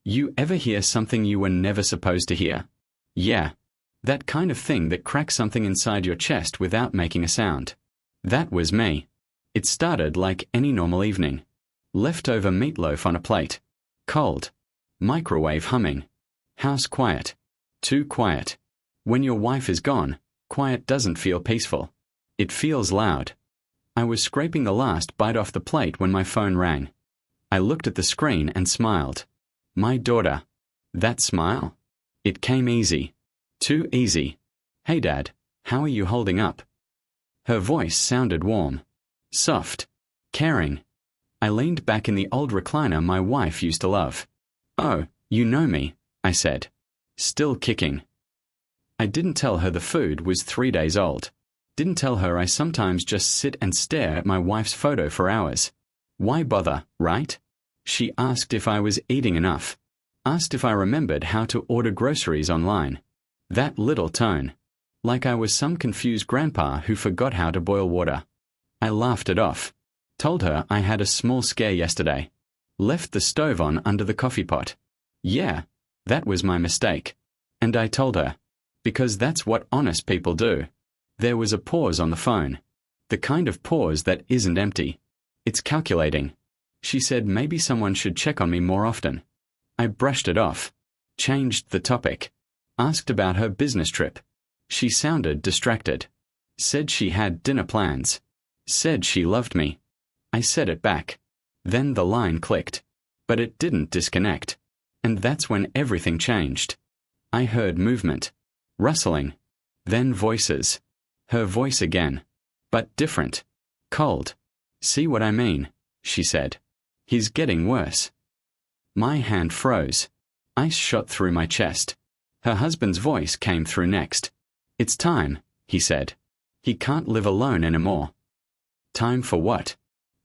You ever hear something you were never supposed to hear? Yeah. That kind of thing that cracks something inside your chest without making a sound. That was me. It started like any normal evening. Leftover meatloaf on a plate. Cold. Microwave humming. House quiet. Too quiet. When your wife is gone, quiet doesn't feel peaceful. It feels loud. I was scraping the last bite off the plate when my phone rang. I looked at the screen and smiled. My daughter. That smile? It came easy. Too easy. Hey Dad, how are you holding up? Her voice sounded warm. Soft. Caring. I leaned back in the old recliner my wife used to love. Oh, you know me, I said. Still kicking. I didn't tell her the food was 3 days old. Didn't tell her I sometimes just sit and stare at my wife's photo for hours. Why bother, right? She asked if I was eating enough. Asked if I remembered how to order groceries online. That little tone. Like I was some confused grandpa who forgot how to boil water. I laughed it off. Told her I had a small scare yesterday. Left the stove on under the coffee pot. Yeah, that was my mistake. And I told her. Because that's what honest people do. There was a pause on the phone. The kind of pause that isn't empty. It's calculating. She said maybe someone should check on me more often. I brushed it off. Changed the topic. Asked about her business trip. She sounded distracted. Said she had dinner plans. Said she loved me. I said it back. Then the line clicked. But it didn't disconnect. And that's when everything changed. I heard movement. Rustling. Then voices. Her voice again. But different. Cold. See what I mean, she said. He's getting worse. My hand froze. Ice shot through my chest. Her husband's voice came through next. It's time, he said. He can't live alone anymore. Time for what?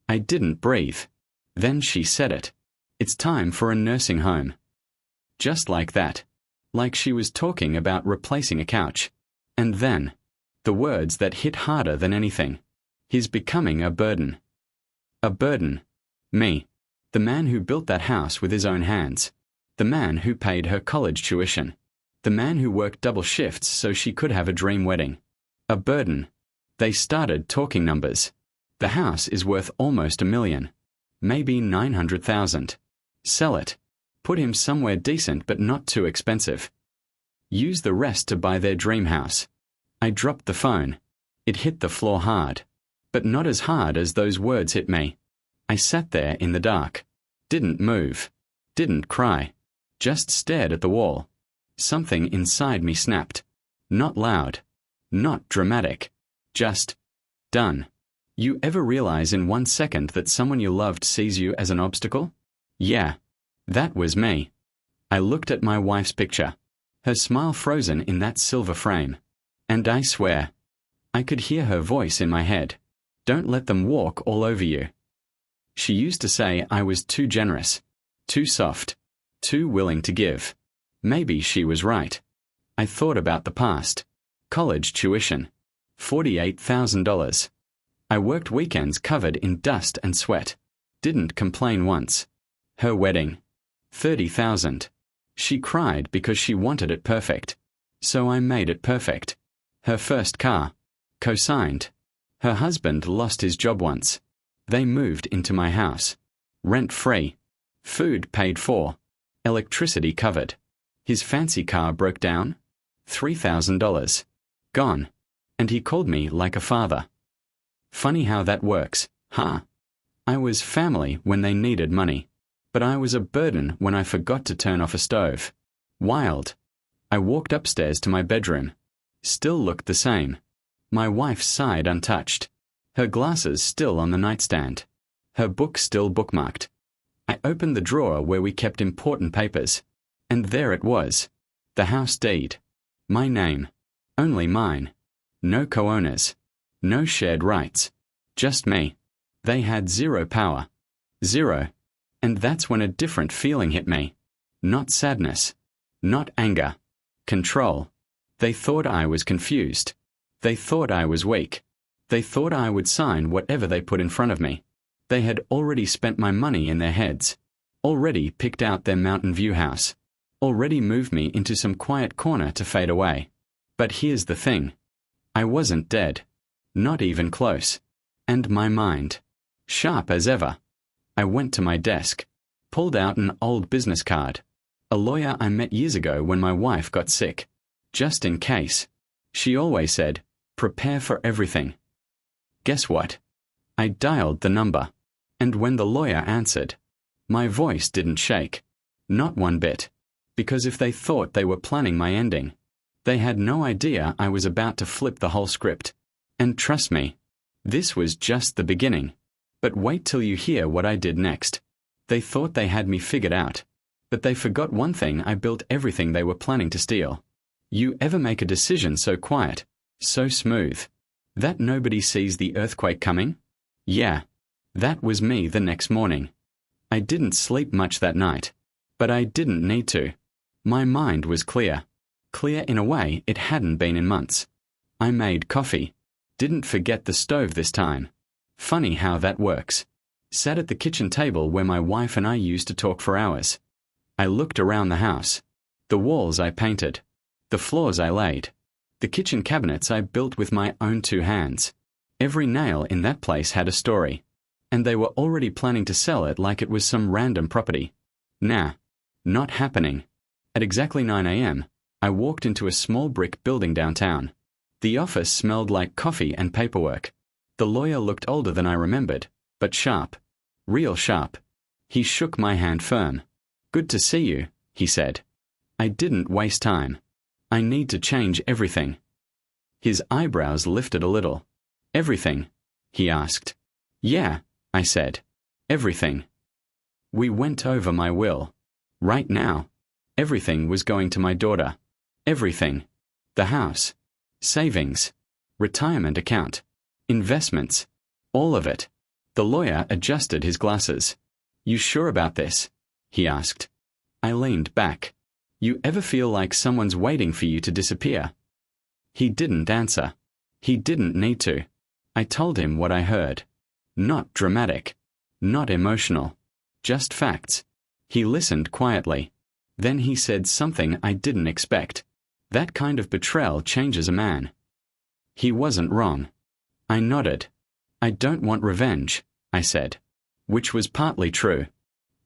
I didn't breathe. Then she said it. It's time for a nursing home. Just like that. Like she was talking about replacing a couch. And then, the words that hit harder than anything. He's becoming a burden. A burden. Me. The man who built that house with his own hands. The man who paid her college tuition. The man who worked double shifts so she could have a dream wedding. A burden. They started talking numbers. The house is worth almost $1 million. Maybe 900,000. Sell it. Put him somewhere decent but not too expensive. Use the rest to buy their dream house. I dropped the phone. It hit the floor hard. But not as hard as those words hit me. I sat there in the dark. Didn't move. Didn't cry. Just stared at the wall. Something inside me snapped. Not loud. Not dramatic. Just done. You ever realize in 1 second that someone you loved sees you as an obstacle? Yeah. That was me. I looked at my wife's picture. Her smile frozen in that silver frame. And I swear, I could hear her voice in my head. Don't let them walk all over you. She used to say I was too generous, too soft, too willing to give. Maybe she was right. I thought about the past. College tuition. $48,000. I worked weekends covered in dust and sweat. Didn't complain once. Her wedding. $30,000. She cried because she wanted it perfect. So I made it perfect. Her first car. Co-signed. Her husband lost his job once. They moved into my house. Rent-free. Food paid for. Electricity covered. His fancy car broke down. $3,000. Gone. And he called me like a father. Funny how that works, huh? I was family when they needed money. But I was a burden when I forgot to turn off a stove. Wild. I walked upstairs to my bedroom. Still looked the same. My wife's side untouched. Her glasses still on the nightstand. Her book still bookmarked. I opened the drawer where we kept important papers. And there it was. The house deed. My name. Only mine. No co-owners. No shared rights. Just me. They had zero power. Zero. And that's when a different feeling hit me. Not sadness. Not anger. Control. They thought I was confused. They thought I was weak. They thought I would sign whatever they put in front of me. They had already spent my money in their heads. already picked out their Mountain View house, already moved me into some quiet corner to fade away. But here's the thing. I wasn't dead. Not even close. And my mind, sharp as ever. I went to my desk, pulled out an old business card, a lawyer I met years ago when my wife got sick. Just in case. She always said, prepare for everything. Guess what? I dialed the number, and when the lawyer answered, my voice didn't shake. Not one bit. Because if they thought they were planning my ending, they had no idea I was about to flip the whole script. And trust me, this was just the beginning. But wait till you hear what I did next. They thought they had me figured out. But they forgot one thing: I built everything they were planning to steal. You ever make a decision so quiet, so smooth, that nobody sees the earthquake coming? Yeah, that was me the next morning. I didn't sleep much that night, but I didn't need to. My mind was clear. Clear in a way it hadn't been in months. I made coffee. Didn't forget the stove this time. Funny how that works. Sat at the kitchen table where my wife and I used to talk for hours. I looked around the house. The walls I painted. The floors I laid. The kitchen cabinets I built with my own 2 hands. Every nail in that place had a story. And they were already planning to sell it like it was some random property. Nah, not happening. At exactly 9 a.m., I walked into a small brick building downtown. The office smelled like coffee and paperwork. The lawyer looked older than I remembered, but sharp. Real sharp. He shook my hand firm. Good to see you, he said. I didn't waste time. I need to change everything. His eyebrows lifted a little. Everything? He asked. Yeah, I said. Everything. We went over my will. Right now, everything was going to my daughter. Everything. The house. Savings. Retirement account. Investments. All of it. The lawyer adjusted his glasses. You sure about this? He asked. I leaned back. You ever feel like someone's waiting for you to disappear? He didn't answer. He didn't need to. I told him what I heard. Not dramatic. Not emotional. Just facts. He listened quietly. Then he said something I didn't expect. That kind of betrayal changes a man. He wasn't wrong. I nodded. I don't want revenge, I said. Which was partly true.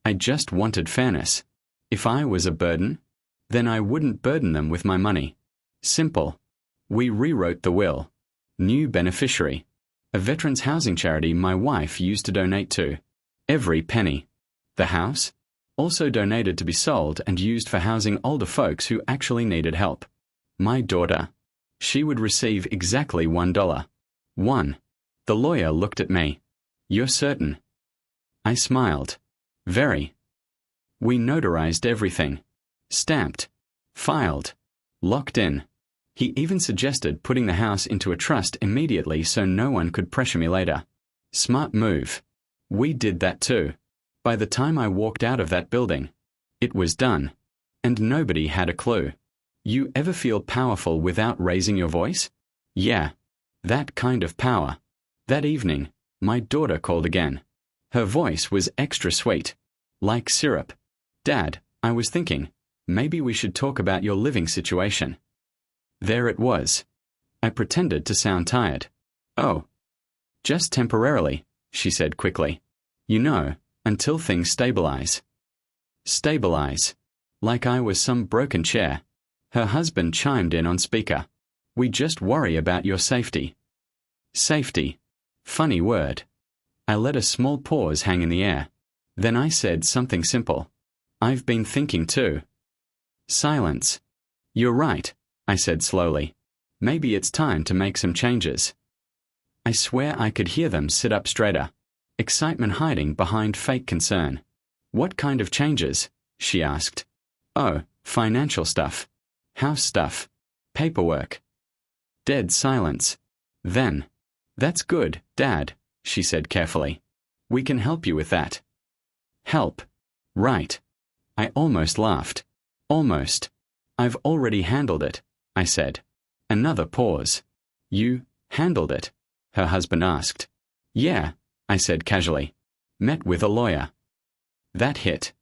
I just wanted fairness. If I was a burden, then I wouldn't burden them with my money. Simple. We rewrote the will. New beneficiary. A veterans housing charity my wife used to donate to. Every penny. The house? Also donated to be sold and used for housing older folks who actually needed help. My daughter. She would receive exactly $1. 1. The lawyer looked at me. You're certain? I smiled. Very. We notarized everything. Stamped. Filed. Locked in. He even suggested putting the house into a trust immediately so no one could pressure me later. Smart move. We did that too. By the time I walked out of that building, it was done. And nobody had a clue. You ever feel powerful without raising your voice? Yeah. That kind of power. That evening, my daughter called again. Her voice was extra sweet. Like syrup. Dad, I was thinking, maybe we should talk about your living situation. There it was. I pretended to sound tired. Oh. Just temporarily, she said quickly. You know, until things stabilize. Stabilize. Like I was some broken chair. Her husband chimed in on speaker. We just worry about your safety. Safety. Funny word. I let a small pause hang in the air. Then I said something simple. I've been thinking too. Silence. You're right, I said slowly. Maybe it's time to make some changes. I swear I could hear them sit up straighter. Excitement hiding behind fake concern. What kind of changes? She asked. Oh, financial stuff. House stuff. Paperwork. Dead silence. Then, that's good, Dad, she said carefully. We can help you with that. Help. Right. I almost laughed. Almost. I've already handled it, I said. Another pause. You handled it? Her husband asked. Yeah, I said casually. Met with a lawyer. That hit.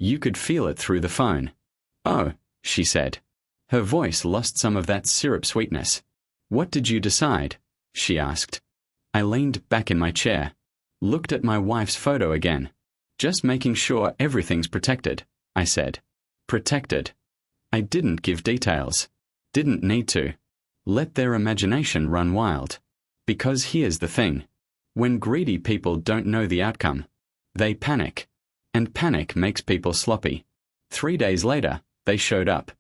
You could feel it through the phone. Oh, she said. Her voice lost some of that syrup sweetness. What did you decide? She asked. I leaned back in my chair, looked at my wife's photo again. Just making sure everything's protected, I said. Protected. I didn't give details. Didn't need to. Let their imagination run wild. Because here's the thing. When greedy people don't know the outcome, they panic. And panic makes people sloppy. 3 days later, they showed up.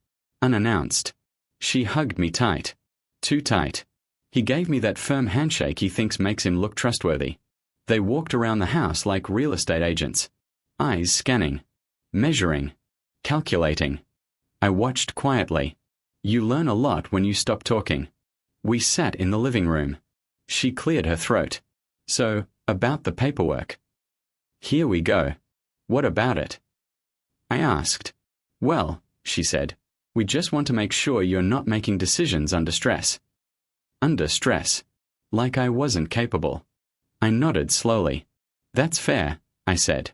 Unannounced. She hugged me tight. Too tight. He gave me that firm handshake he thinks makes him look trustworthy. They walked around the house like real estate agents. Eyes scanning. Measuring. Calculating. I watched quietly. You learn a lot when you stop talking. We sat in the living room. She cleared her throat. So, about the paperwork. Here we go. What about it? I asked. Well, she said, we just want to make sure you're not making decisions under stress. Under stress. Like I wasn't capable. I nodded slowly. That's fair, I said.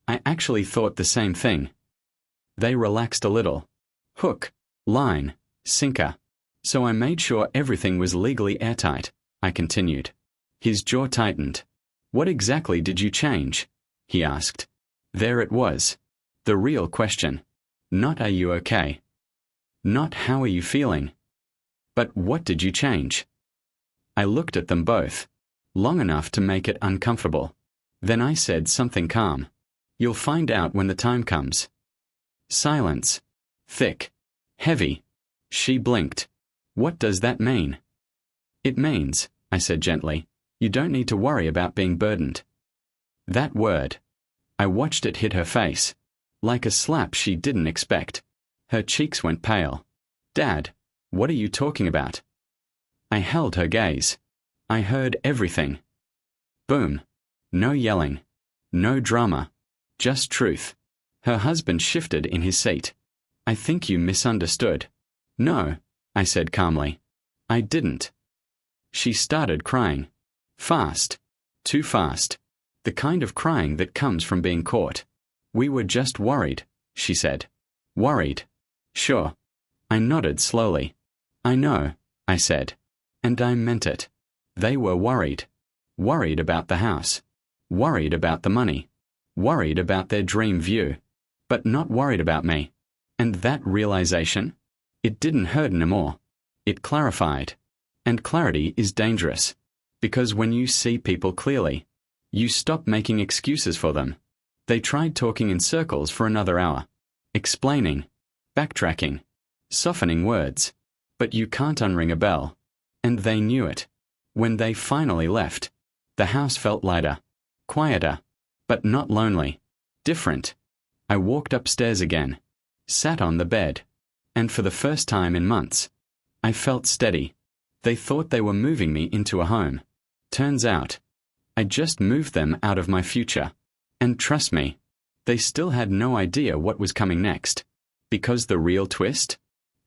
I actually thought the same thing. They relaxed a little. Hook, line, sinker. So I made sure everything was legally airtight, I continued. His jaw tightened. What exactly did you change? He asked. There it was. The real question. Not are you okay? Not how are you feeling? But what did you change? I looked at them both, long enough to make it uncomfortable. Then I said something calm. You'll find out when the time comes. Silence. Thick. Heavy. She blinked. What does that mean? It means, I said gently, you don't need to worry about being burdened. That word. I watched it hit her face. Like a slap she didn't expect. Her cheeks went pale. Dad, what are you talking about? I held her gaze. I heard everything. Boom. No yelling. No drama. Just truth. Her husband shifted in his seat. I think you misunderstood. No, I said calmly. I didn't. She started crying. Fast. Too fast. The kind of crying that comes from being caught. We were just worried, she said. Worried. Sure. I nodded slowly. I know, I said. And I meant it. They were worried. Worried about the house. Worried about the money. Worried about their dream view. But not worried about me. And that realization? It didn't hurt anymore. It clarified. And clarity is dangerous. Because when you see people clearly, you stop making excuses for them. They tried talking in circles for another hour. Explaining. Backtracking. Softening words. But you can't unring a bell. And they knew it. When they finally left, the house felt lighter. Quieter. But not lonely. Different. I walked upstairs again. Sat on the bed. And for the first time in months, I felt steady. They thought they were moving me into a home. Turns out, I just moved them out of my future. And trust me, they still had no idea what was coming next. Because the real twist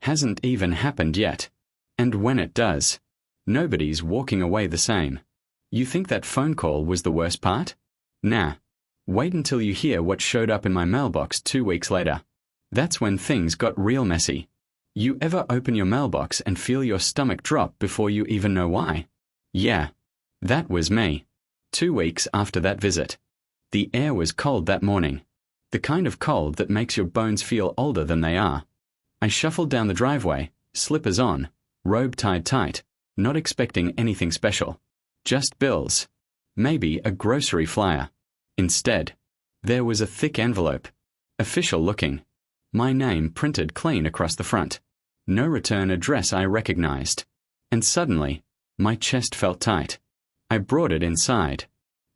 hasn't even happened yet. And when it does, nobody's walking away the same. You think that phone call was the worst part? Nah. Wait until you hear what showed up in my mailbox 2 weeks later. That's when things got real messy. You ever open your mailbox and feel your stomach drop before you even know why? Yeah. That was me. 2 weeks after that visit. The air was cold that morning. The kind of cold that makes your bones feel older than they are. I shuffled down the driveway, slippers on, robe tied tight, not expecting anything special. Just bills. Maybe a grocery flyer. Instead, there was a thick envelope. Official looking. My name printed clean across the front. No return address I recognized. And suddenly, my chest felt tight. I brought it inside.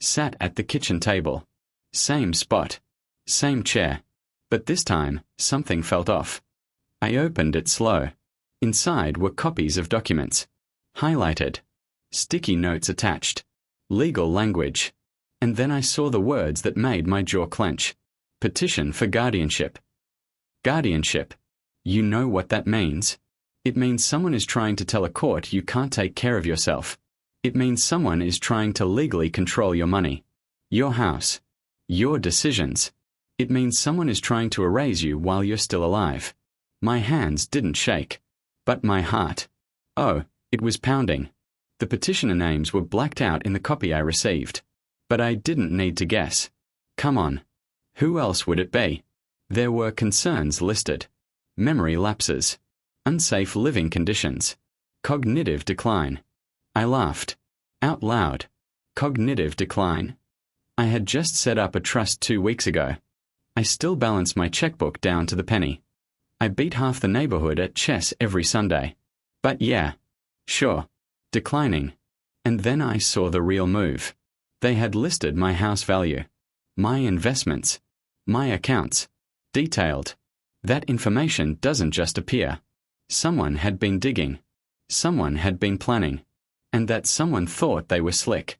Sat at the kitchen table. Same spot. Same chair. But this time, something felt off. I opened it slow. Inside were copies of documents. Highlighted. Sticky notes attached. Legal language. And then I saw the words that made my jaw clench. Petition for guardianship. Guardianship. You know what that means? It means someone is trying to tell a court you can't take care of yourself. It means someone is trying to legally control your money. Your house. Your decisions. It means someone is trying to erase you while you're still alive. My hands didn't shake. But my heart. Oh, it was pounding. The petitioner names were blacked out in the copy I received. But I didn't need to guess. Come on. Who else would it be? There were concerns listed. Memory lapses. Unsafe living conditions. Cognitive decline. I laughed. Out loud. Cognitive decline. I had just set up a trust 2 weeks ago. I still balance my checkbook down to the penny. I beat half the neighborhood at chess every Sunday. But yeah. Sure. Declining. And then I saw the real move. They had listed my house value. My investments. My accounts. Detailed. That information doesn't just appear. Someone had been digging. Someone had been planning. And that someone thought they were slick.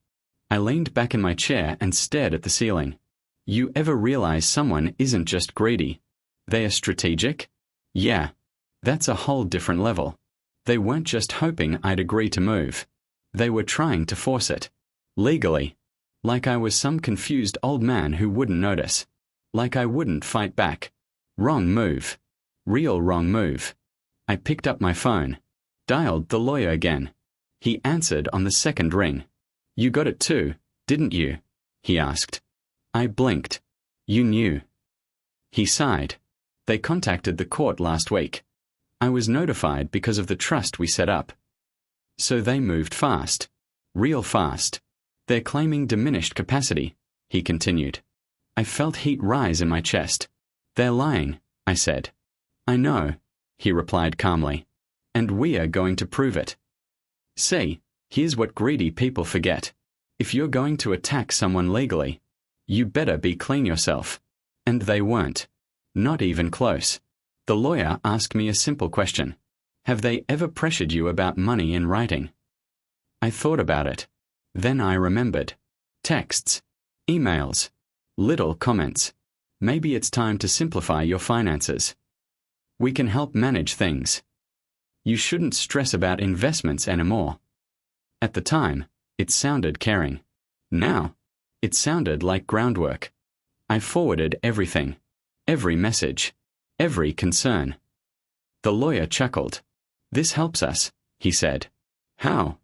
I leaned back in my chair and stared at the ceiling. You ever realize someone isn't just greedy? They are strategic? Yeah. That's a whole different level. They weren't just hoping I'd agree to move. They were trying to force it. Legally. Like I was some confused old man who wouldn't notice. Like I wouldn't fight back. Wrong move. Real wrong move. I picked up my phone. Dialed the lawyer again. He answered on the second ring. You got it too, didn't you? He asked. I blinked. You knew. He sighed. They contacted the court last week. I was notified because of the trust we set up. So they moved fast. Real fast. They're claiming diminished capacity, he continued. I felt heat rise in my chest. They're lying, I said. I know, he replied calmly. And we are going to prove it. See, here's what greedy people forget. If you're going to attack someone legally, you better be clean yourself. And they weren't. Not even close. The lawyer asked me a simple question. Have they ever pressured you about money in writing? I thought about it. Then I remembered. Texts. Emails. Little comments. Maybe it's time to simplify your finances. We can help manage things. You shouldn't stress about investments anymore. At the time, it sounded caring. Now, it sounded like groundwork. I forwarded everything. Every message. Every concern. The lawyer chuckled. This helps us, he said. How?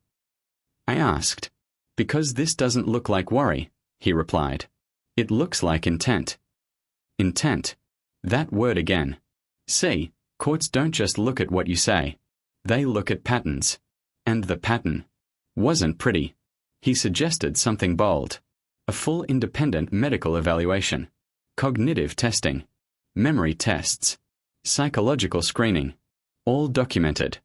I asked. Because this doesn't look like worry, he replied. It looks like intent. Intent. That word again. See, courts don't just look at what you say. They look at patterns. And the pattern wasn't pretty. He suggested something bold. A full independent medical evaluation. Cognitive testing. Memory tests. Psychological screening. All documented.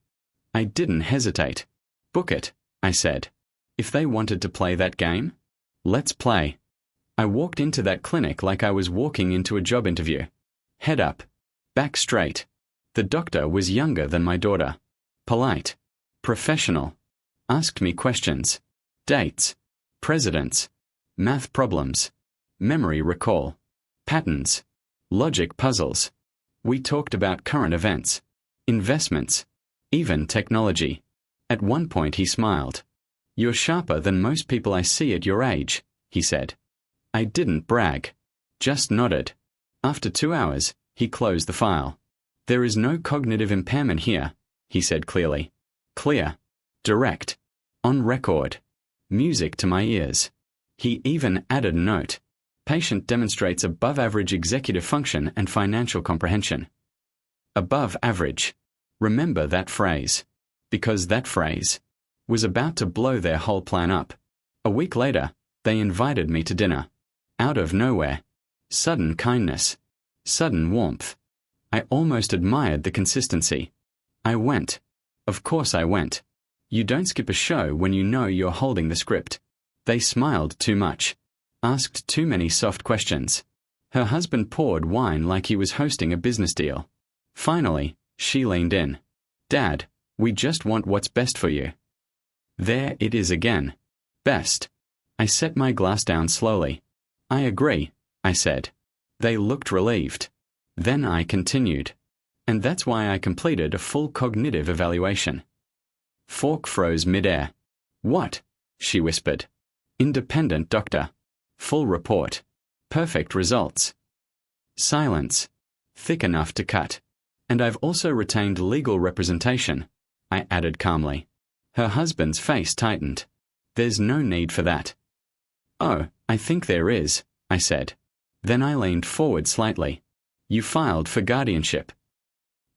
I didn't hesitate. Book it, I said. If they wanted to play that game, let's play. I walked into that clinic like I was walking into a job interview. Head up. Back straight. The doctor was younger than my daughter. Polite. Professional. Asked me questions. Dates. Presidents. Math problems. Memory recall. Patterns. Logic puzzles. We talked about current events. Investments. Even technology. At one point he smiled. You're sharper than most people I see at your age, he said. I didn't brag. Just nodded. After 2 hours, he closed the file. There is no cognitive impairment here, he said clearly. Clear. Direct. On record. Music to my ears. He even added a note. Patient demonstrates above average executive function and financial comprehension. Above average. Remember that phrase. Because that phrase was about to blow their whole plan up. A week later, they invited me to dinner. Out of nowhere. Sudden kindness. Sudden warmth. I almost admired the consistency. I went. Of course I went. You don't skip a show when you know you're holding the script. They smiled too much. Asked too many soft questions. Her husband poured wine like he was hosting a business deal. Finally, she leaned in. Dad, we just want what's best for you. There it is again. Best. I set my glass down slowly. I agree, I said. They looked relieved. Then I continued. And that's why I completed a full cognitive evaluation. Fork froze midair. What? She whispered. Independent doctor. Full report. Perfect results. Silence. Thick enough to cut. And I've also retained legal representation, I added calmly. Her husband's face tightened. There's no need for that. Oh, I think there is, I said. Then I leaned forward slightly. You filed for guardianship.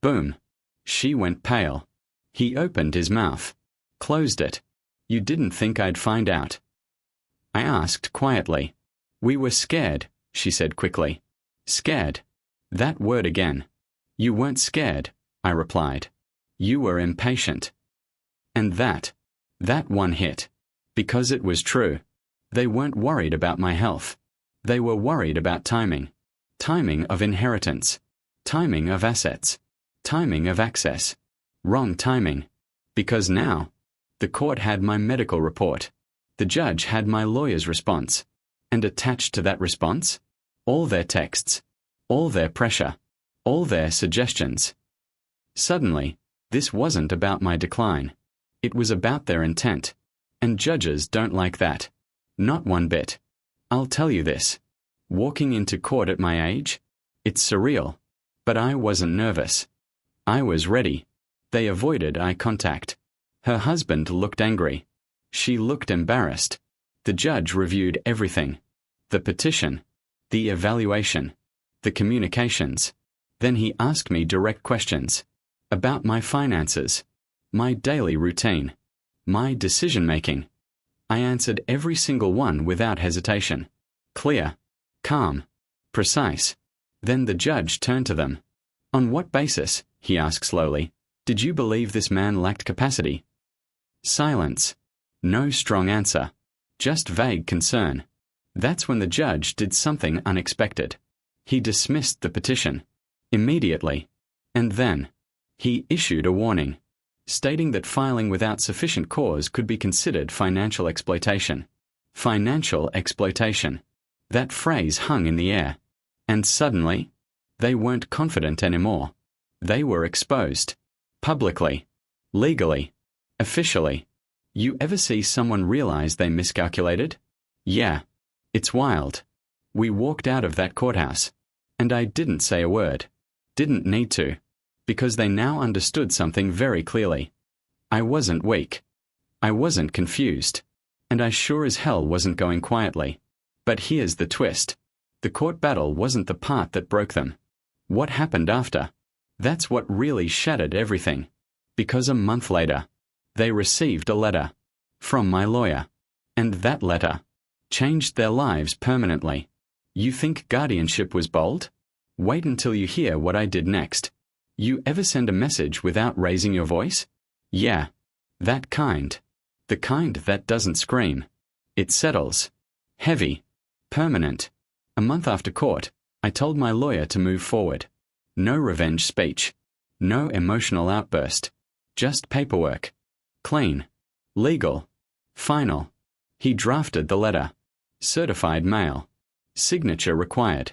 Boom. She went pale. He opened his mouth. Closed it. You didn't think I'd find out? I asked quietly. We were scared, she said quickly. Scared. That word again. You weren't scared, I replied. You were impatient. And that one hit. Because it was true. They weren't worried about my health. They were worried about timing. Timing of inheritance. Timing of assets. Timing of access. Wrong timing. Because now, the court had my medical report. The judge had my lawyer's response. And attached to that response, all their texts. All their pressure. All their suggestions. Suddenly, this wasn't about my decline. It was about their intent. And judges don't like that. Not one bit. I'll tell you this. Walking into court at my age? It's surreal. But I wasn't nervous. I was ready. They avoided eye contact. Her husband looked angry. She looked embarrassed. The judge reviewed everything. The petition. The evaluation. The communications. Then he asked me direct questions. About my finances. My daily routine. My decision-making. I answered every single one without hesitation. Clear. Calm. Precise. Then the judge turned to them. On what basis, he asked slowly, did you believe this man lacked capacity? Silence. No strong answer. Just vague concern. That's when the judge did something unexpected. He dismissed the petition. Immediately. And then, he issued a warning, stating that filing without sufficient cause could be considered financial exploitation. Financial exploitation. That phrase hung in the air. And suddenly, they weren't confident anymore. They were exposed. Publicly. Legally. Officially. You ever see someone realize they miscalculated? Yeah. It's wild. We walked out of that courthouse. And I didn't say a word. Didn't need to. Because they now understood something very clearly. I wasn't weak. I wasn't confused. And I sure as hell wasn't going quietly. But here's the twist. The court battle wasn't the part that broke them. What happened after? That's what really shattered everything. Because a month later, they received a letter. From my lawyer. And that letter changed their lives permanently. You think guardianship was bold? Wait until you hear what I did next. You ever send a message without raising your voice? Yeah. That kind. The kind that doesn't scream. It settles. Heavy. Permanent. A month after court, I told my lawyer to move forward. No revenge speech. No emotional outburst. Just paperwork. Clean. Legal. Final. He drafted the letter. Certified mail. Signature required.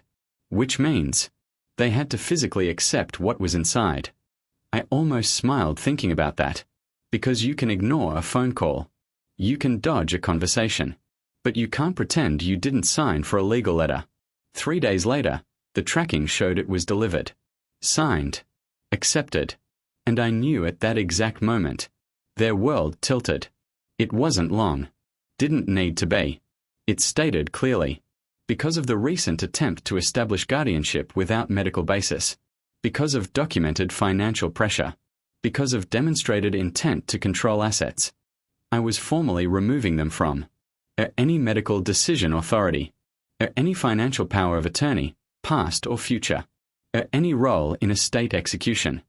Which means they had to physically accept what was inside. I almost smiled thinking about that. Because you can ignore a phone call. You can dodge a conversation. But you can't pretend you didn't sign for a legal letter. 3 days later, the tracking showed it was delivered. Signed. Accepted. And I knew at that exact moment. Their world tilted. It wasn't long. Didn't need to be. It stated clearly. Because of the recent attempt to establish guardianship without medical basis. Because of documented financial pressure. Because of demonstrated intent to control assets. I was formally removing them from any medical decision authority, any financial power of attorney, past or future, any role in a state execution,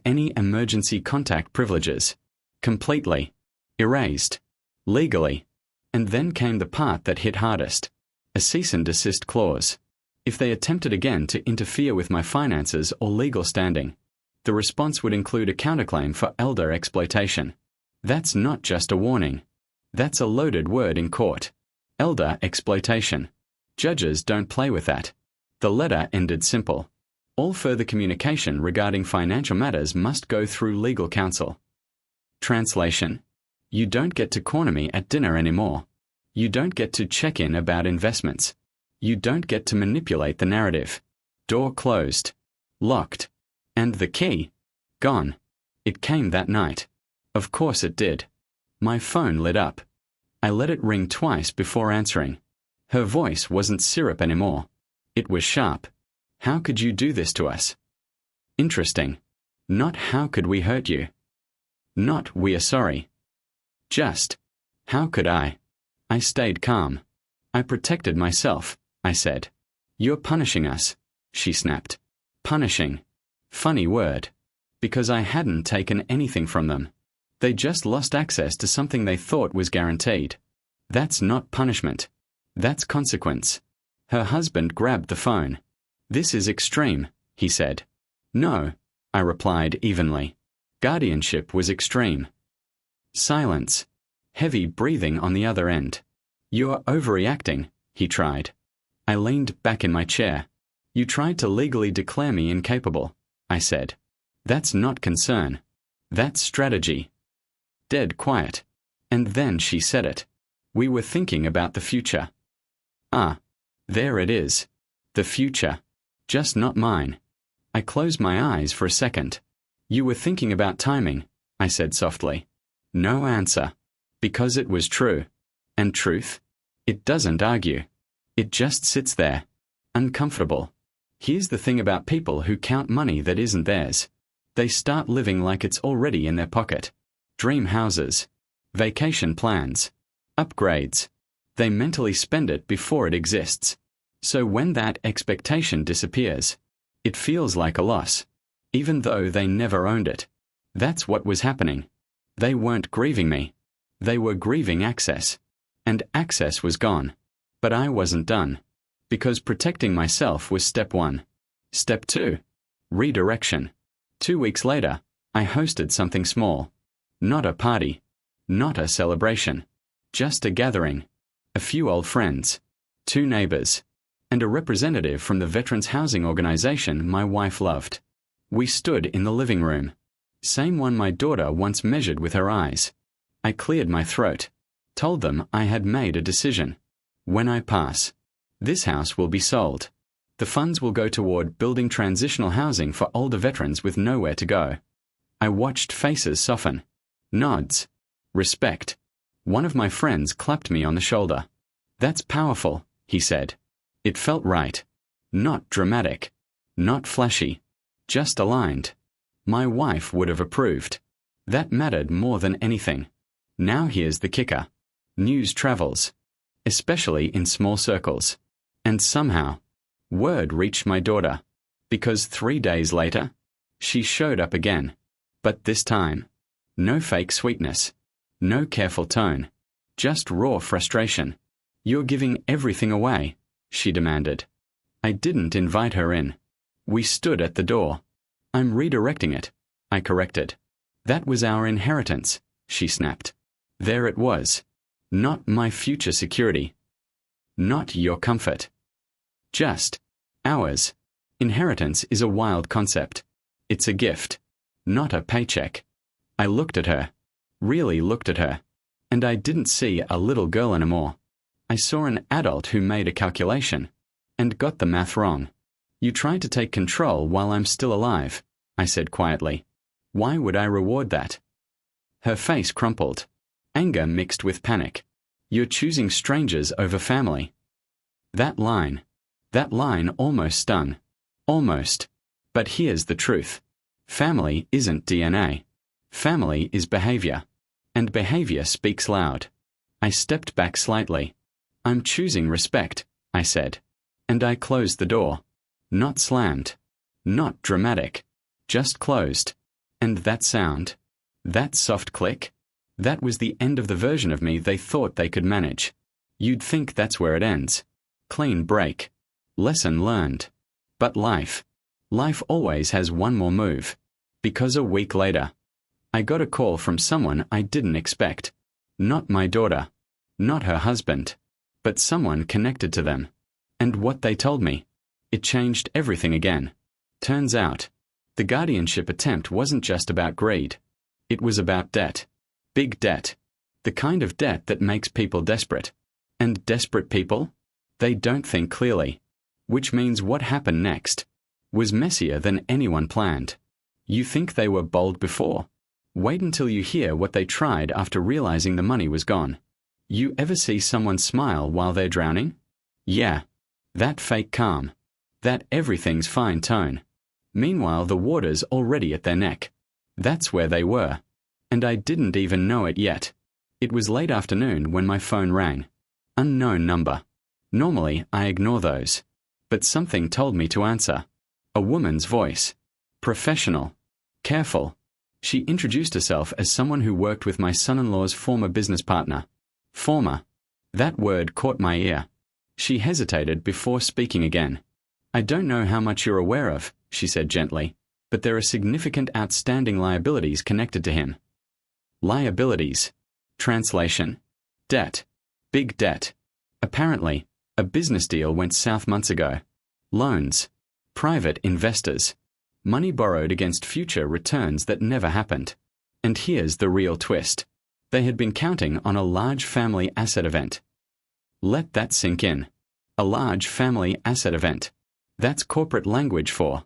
any emergency contact privileges. Completely. Erased. Legally. And then came the part that hit hardest. A cease and desist clause. If they attempted again to interfere with my finances or legal standing, the response would include a counterclaim for elder exploitation. That's not just a warning. That's a loaded word in court. Elder exploitation. Judges don't play with that. The letter ended simple. All further communication regarding financial matters must go through legal counsel. Translation. You don't get to corner me at dinner anymore. You don't get to check in about investments. You don't get to manipulate the narrative. Door closed. Locked. And the key? Gone. It came that night. Of course it did. My phone lit up. I let it ring twice before answering. Her voice wasn't syrup anymore. It was sharp. How could you do this to us? Interesting. Not how could we hurt you. Not we are sorry. Just, how could I? I stayed calm. I protected myself, I said. You're punishing us, she snapped. Punishing. Funny word. Because I hadn't taken anything from them. They just lost access to something they thought was guaranteed. That's not punishment. That's consequence. Her husband grabbed the phone. This is extreme, he said. No, I replied evenly. Guardianship was extreme. Silence. Heavy breathing on the other end. You're overreacting, he tried. I leaned back in my chair. You tried to legally declare me incapable, I said. That's not concern. That's strategy. Dead quiet. And then she said it. We were thinking about the future. Ah, there it is. The future. Just not mine. I closed my eyes for a second. You were thinking about timing, I said softly. No answer. Because it was true. And truth? It doesn't argue. It just sits there. Uncomfortable. Here's the thing about people who count money that isn't theirs. They start living like it's already in their pocket. Dream houses. Vacation plans. Upgrades. They mentally spend it before it exists. So when that expectation disappears, it feels like a loss, even though they never owned it. That's what was happening. They weren't grieving me. They were grieving access. And access was gone. But I wasn't done. Because protecting myself was step 1. Step 2. Redirection. 2 weeks later, I hosted something small. Not a party. Not a celebration. Just a gathering. A few old friends. 2 neighbors. And a representative from the Veterans Housing Organization my wife loved. We stood in the living room. Same one my daughter once measured with her eyes. I cleared my throat. Told them I had made a decision. When I pass, this house will be sold. The funds will go toward building transitional housing for older veterans with nowhere to go. I watched faces soften. Nods. Respect. One of my friends clapped me on the shoulder. That's powerful, he said. It felt right. Not dramatic. Not flashy. Just aligned. My wife would have approved. That mattered more than anything. Now here's the kicker. News travels. Especially in small circles. And somehow, word reached my daughter. Because 3 days later, she showed up again. But this time, no fake sweetness. No careful tone. Just raw frustration. You're giving everything away, she demanded. I didn't invite her in. We stood at the door. I'm redirecting it, I corrected. That was our inheritance, she snapped. There it was. Not my future security. Not your comfort. Just ours. Inheritance is a wild concept. It's a gift. Not a paycheck. I looked at her. Really looked at her. And I didn't see a little girl anymore. I saw an adult who made a calculation. And got the math wrong. You tried to take control while I'm still alive, I said quietly. Why would I reward that? Her face crumpled. Anger mixed with panic. You're choosing strangers over family. That line almost stung. Almost. But here's the truth. Family isn't DNA. Family is behavior. And behavior speaks loud. I stepped back slightly. I'm choosing respect, I said. And I closed the door. Not slammed. Not dramatic. Just closed. And that sound. That soft click. That was the end of the version of me they thought they could manage. You'd think that's where it ends. Clean break. Lesson learned. But life always has one more move. Because a week later, I got a call from someone I didn't expect. Not my daughter. Not her husband. But someone connected to them. And what they told me, it changed everything again. Turns out, the guardianship attempt wasn't just about greed. It was about debt. Big debt. The kind of debt that makes people desperate. And desperate people? They don't think clearly. Which means what happened next Was messier than anyone planned. You think they were bold before? Wait until you hear what they tried after realizing the money was gone. You ever see someone smile while they're drowning? Yeah. That fake calm. That everything's fine tone. Meanwhile, the water's already at their neck. That's where they were. And I didn't even know it yet. It was late afternoon when my phone rang. Unknown number. Normally, I ignore those. But something told me to answer. A woman's voice. Professional. Careful. She introduced herself as someone who worked with my son-in-law's former business partner. Former. That word caught my ear. She hesitated before speaking again. I don't know how much you're aware of, she said gently, but there are significant outstanding liabilities connected to him. Liabilities. Translation. Debt. Big debt. Apparently, a business deal went south months ago. Loans. Private investors. Money borrowed against future returns that never happened. And here's the real twist. They had been counting on a large family asset event. Let that sink in. A large family asset event. That's corporate language for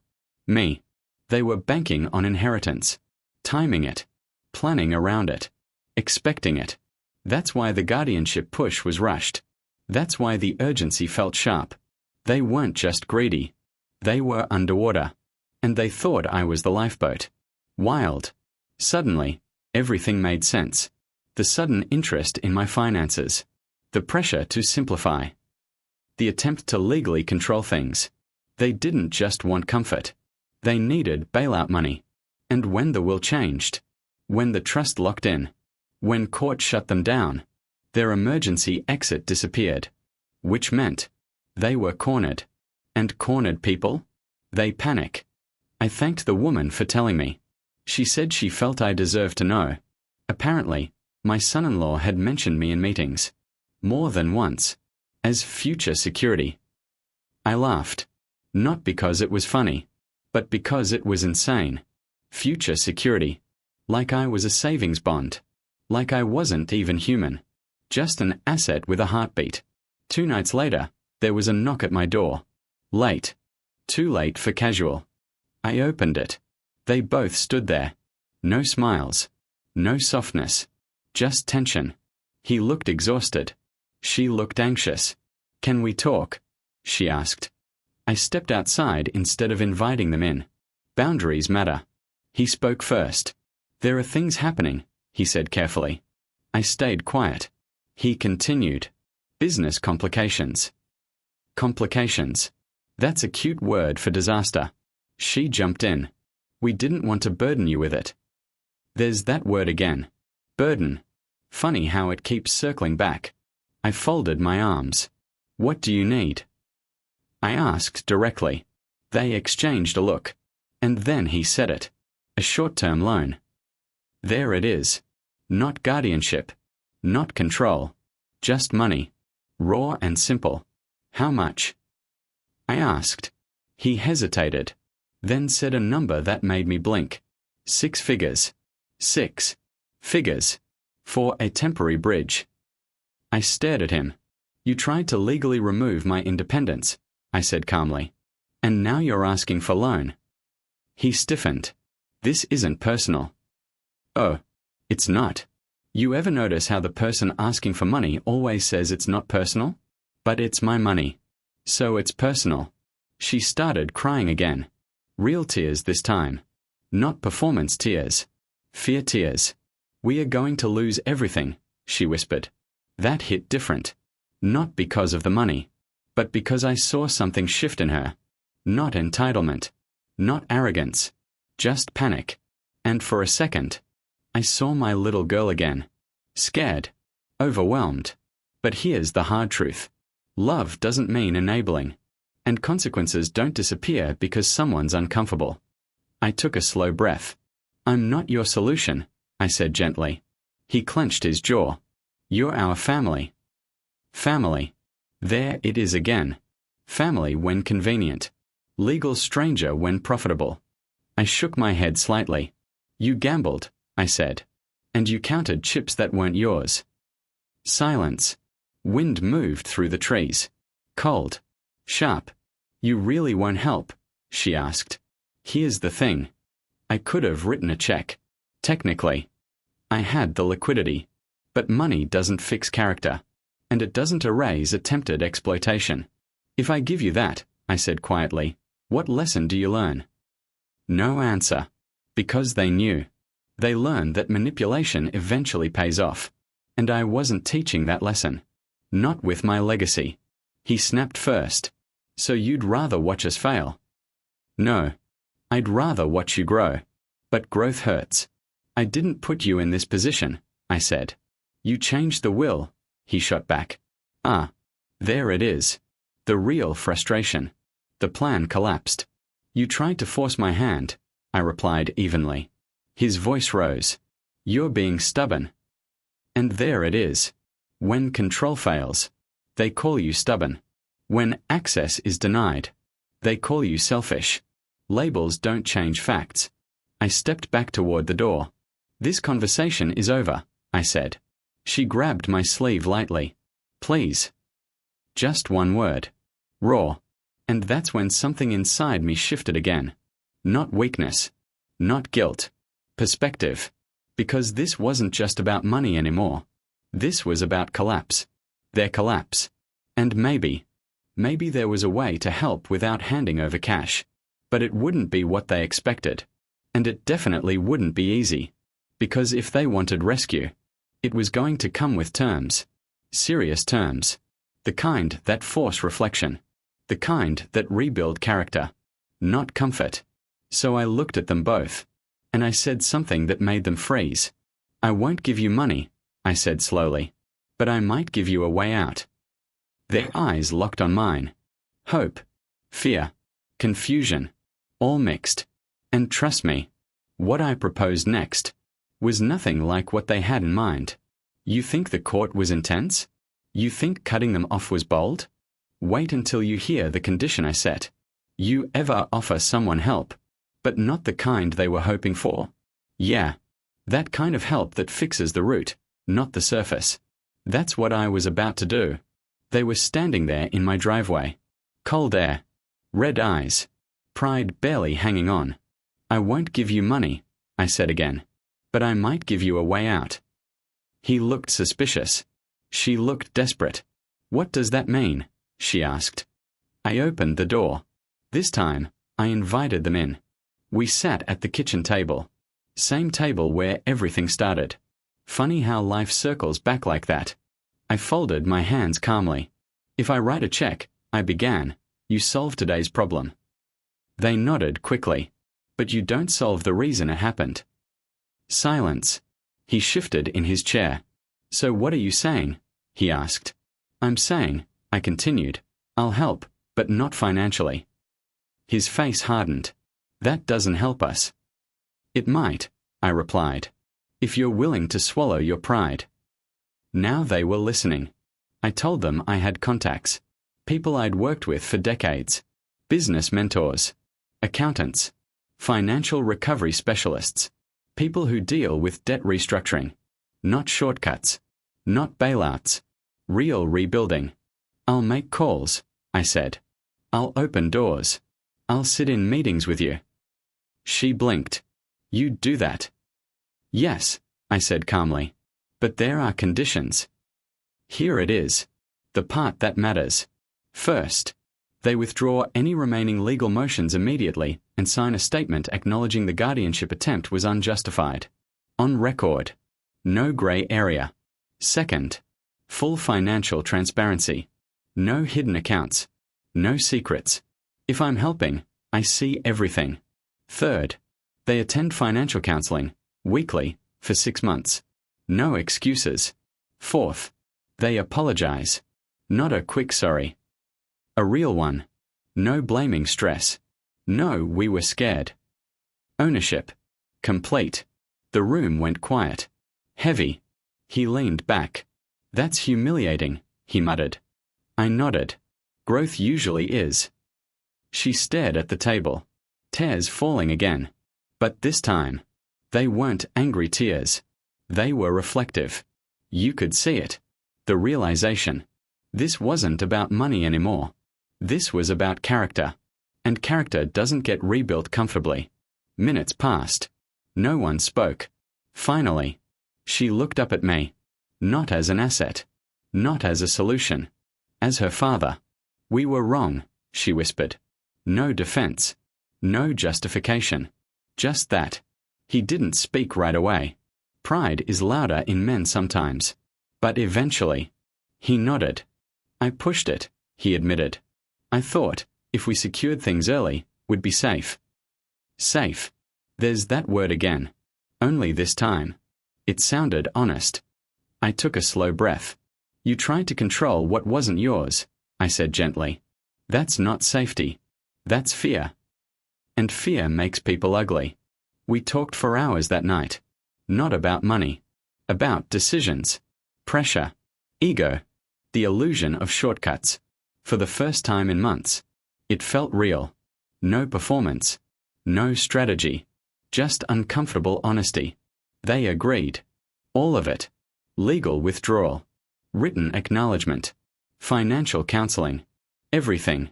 me. They were banking on inheritance. Timing it. Planning around it. Expecting it. That's why the guardianship push was rushed. That's why the urgency felt sharp. They weren't just greedy. They were underwater. And they thought I was the lifeboat. Wild. Suddenly, everything made sense. The sudden interest in my finances. The pressure to simplify. The attempt to legally control things. They didn't just want comfort. They needed bailout money. And when the will changed, when the trust locked in, when court shut them down, their emergency exit disappeared. Which meant they were cornered. And cornered people? They panic. I thanked the woman for telling me. She said she felt I deserved to know. Apparently, my son-in-law had mentioned me in meetings. More than once. As future security. I laughed. Not because it was funny, but because it was insane. Future security. Like I was a savings bond. Like I wasn't even human. Just an asset with a heartbeat. 2 nights later, there was a knock at my door. Late. Too late for casual. I opened it. They both stood there. No smiles. No softness. Just tension. He looked exhausted. She looked anxious. Can we talk? She asked. I stepped outside instead of inviting them in. Boundaries matter. He spoke first. There are things happening, he said carefully. I stayed quiet. He continued. Business complications. Complications. That's a cute word for disaster. She jumped in. We didn't want to burden you with it. There's that word again. Burden. Funny how it keeps circling back. I folded my arms. What do you need? I asked directly. They exchanged a look. And then he said it. A short-term loan. There it is. Not guardianship. Not control. Just money. Raw and simple. How much? I asked. He hesitated. Then said a number that made me blink. 6 figures. 6 figures. For a temporary bridge. I stared at him. You tried to legally remove my independence, I said calmly. And now you're asking for loan. He stiffened. This isn't personal. Oh, it's not. You ever notice how the person asking for money always says it's not personal? But it's my money. So it's personal. She started crying again. Real tears this time. Not performance tears. Fear tears. We are going to lose everything, she whispered. That hit different. Not because of the money, but because I saw something shift in her. Not entitlement. Not arrogance. Just panic. And for a second, I saw my little girl again. Scared. Overwhelmed. But here's the hard truth. Love doesn't mean enabling. And consequences don't disappear because someone's uncomfortable. I took a slow breath. I'm not your solution, I said gently. He clenched his jaw. You're our family. Family. There it is again. Family when convenient. Legal stranger when profitable. I shook my head slightly. You gambled, I said. And you counted chips that weren't yours. Silence. Wind moved through the trees. Cold. Sharp. You really won't help, she asked. Here's the thing. I could have written a check. Technically. I had the liquidity. But money doesn't fix character. And it doesn't erase attempted exploitation. If I give you that, I said quietly, what lesson do you learn? No answer. Because they knew. They learned that manipulation eventually pays off. And I wasn't teaching that lesson. Not with my legacy. He snapped first. So you'd rather watch us fail? No. I'd rather watch you grow. But growth hurts. I didn't put you in this position, I said. You changed the will, he shot back. Ah. There it is. The real frustration. The plan collapsed. You tried to force my hand, I replied evenly. His voice rose. You're being stubborn. And there it is. When control fails, they call you stubborn. When access is denied, they call you selfish. Labels don't change facts. I stepped back toward the door. This conversation is over, I said. She grabbed my sleeve lightly. Please. Just one word. Raw. And that's when something inside me shifted again. Not weakness. Not guilt. Perspective. Because this wasn't just about money anymore. This was about collapse. Their collapse. And maybe there was a way to help without handing over cash. But it wouldn't be what they expected. And it definitely wouldn't be easy. Because if they wanted rescue, it was going to come with terms. Serious terms. The kind that force reflection. The kind that rebuild character. Not comfort. So I looked at them both. And I said something that made them freeze. I won't give you money, I said slowly. But I might give you a way out. Their eyes locked on mine. Hope. Fear. Confusion. All mixed. And trust me, what I proposed next was nothing like what they had in mind. You think the court was intense? You think cutting them off was bold? Wait until you hear the condition I set. You ever offer someone help, but not the kind they were hoping for? Yeah, that kind of help that fixes the root, not the surface. That's what I was about to do. They were standing there in my driveway. Cold air. Red eyes. Pride barely hanging on. I won't give you money, I said again. But I might give you a way out. He looked suspicious. She looked desperate. What does that mean? She asked. I opened the door. This time, I invited them in. We sat at the kitchen table. Same table where everything started. Funny how life circles back like that. I folded my hands calmly. If I write a check, I began, you solve today's problem. They nodded quickly. But you don't solve the reason it happened. Silence. He shifted in his chair. So what are you saying? He asked. I'm saying, I continued, I'll help, but not financially. His face hardened. That doesn't help us. It might, I replied, if you're willing to swallow your pride. Now they were listening. I told them I had contacts. People I'd worked with for decades. Business mentors. Accountants. Financial recovery specialists. People who deal with debt restructuring. Not shortcuts. Not bailouts. Real rebuilding. I'll make calls, I said. I'll open doors. I'll sit in meetings with you. She blinked. You'd do that? Yes, I said calmly. But there are conditions. Here it is. The part that matters. First, they withdraw any remaining legal motions immediately and sign a statement acknowledging the guardianship attempt was unjustified. On record. No grey area. Second, full financial transparency. No hidden accounts. No secrets. If I'm helping, I see everything. Third, they attend financial counseling, weekly, for 6 months. No excuses. Fourth, they apologize. Not a quick sorry. A real one. No blaming stress. No, we were scared. Ownership. Complete. The room went quiet. Heavy. He leaned back. That's humiliating, he muttered. I nodded. Growth usually is. She stared at the table. Tears falling again. But this time, they weren't angry tears. They were reflective. You could see it. The realization. This wasn't about money anymore. This was about character. And character doesn't get rebuilt comfortably. Minutes passed. No one spoke. Finally, she looked up at me. Not as an asset. Not as a solution. As her father. "We were wrong," she whispered. No defense. No justification. Just that. He didn't speak right away. Pride is louder in men sometimes. But eventually. He nodded. "I pushed it," he admitted. "I thought, if we secured things early, we'd be safe." Safe. There's that word again. Only this time. It sounded honest. I took a slow breath. "You tried to control what wasn't yours," I said gently. "That's not safety. That's fear. And fear makes people ugly." We talked for hours that night. Not about money. About decisions. Pressure. Ego. The illusion of shortcuts. For the first time in months. It felt real. No performance. No strategy. Just uncomfortable honesty. They agreed. All of it. Legal withdrawal. Written acknowledgement. Financial counseling. Everything.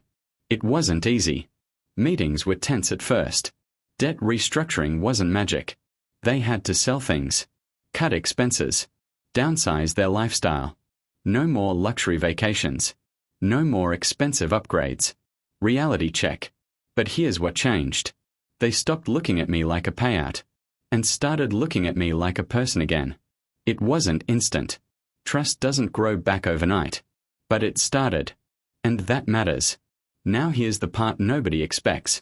It wasn't easy. Meetings were tense at first. Debt restructuring wasn't magic. They had to sell things. Cut expenses. Downsize their lifestyle. No more luxury vacations. No more expensive upgrades. Reality check. But here's what changed. They stopped looking at me like a payout. And started looking at me like a person again. It wasn't instant. Trust doesn't grow back overnight. But it started. And that matters. Now here's the part nobody expects.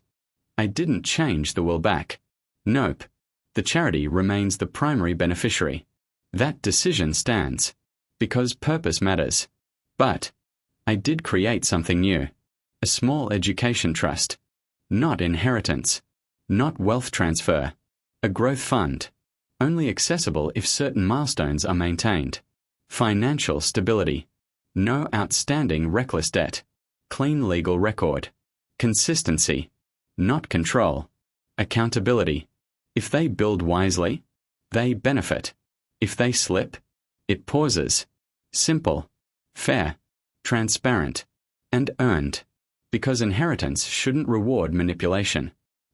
I didn't change the will back. Nope. The charity remains the primary beneficiary. That decision stands. Because purpose matters. But I did create something new. A small education trust. Not inheritance. Not wealth transfer. A growth fund. Only accessible if certain milestones are maintained. Financial stability. No outstanding reckless debt. Clean legal record. Consistency. Not control. Accountability. If they build wisely, they benefit. If they slip, it pauses. Simple. Fair. Transparent. And earned. Because inheritance shouldn't reward manipulation.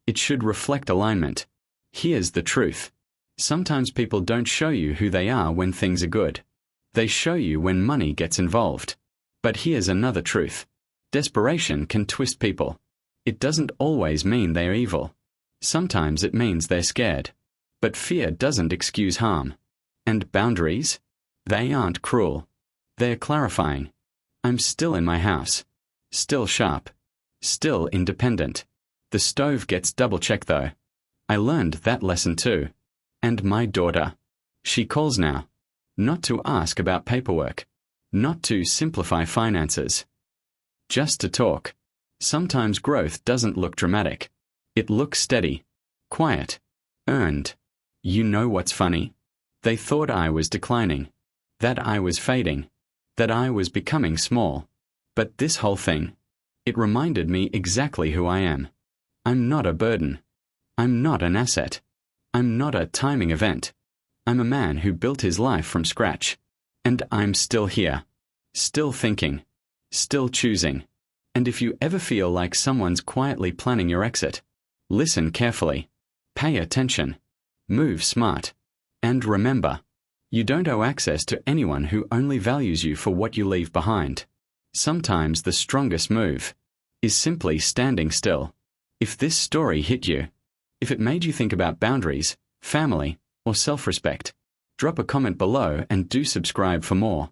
It should reflect alignment. Here's the truth. Sometimes people don't show you who they are when things are good. They show you when money gets involved. But here's another truth. Desperation can twist people. It doesn't always mean they're evil. Sometimes it means they're scared. But fear doesn't excuse harm. And boundaries? They aren't cruel. They're clarifying. I'm still in my house. Still sharp. Still independent. The stove gets double-checked though. I learned that lesson too. And my daughter. She calls now. Not to ask about paperwork. Not to simplify finances. Just to talk. Sometimes growth doesn't look dramatic. It looks steady. Quiet. Earned. You know what's funny? They thought I was declining. That I was fading. That I was becoming small. But this whole thing, it reminded me exactly who I am. I'm not a burden. I'm not an asset. I'm not a timing event. I'm a man who built his life from scratch. And I'm still here. Still thinking. Still choosing. And if you ever feel like someone's quietly planning your exit, listen carefully. Pay attention. Move smart. And remember, you don't owe access to anyone who only values you for what you leave behind. Sometimes the strongest move is simply standing still. If this story hit you, if it made you think about boundaries, family, or self-respect, drop a comment below and do subscribe for more.